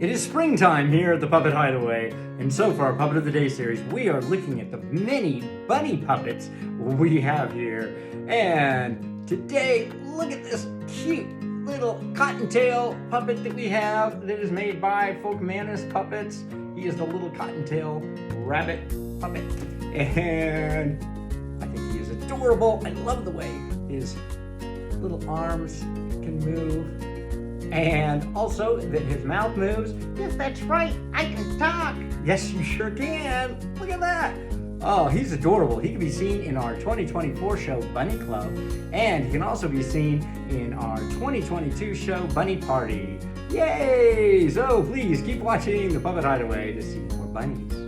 It is springtime here at the Puppet Hideaway, and so for our Puppet of the Day series, we are looking at the many bunny puppets we have here. And today, look at this cute little Cottontail puppet that we have that is made by Folkmanis puppets. He is the little Cottontail rabbit puppet, and I think he is adorable. I love the way his little arms can move. And also that his mouth moves. Yes, that's right. I can talk. Yes, you sure can. Look at that. Oh, he's adorable. He can be seen in our 2024 show, Bunny Club. And he can also be seen in our 2022 show, Bunny Party. Yay! So please keep watching the Puppet Hideaway to see more bunnies.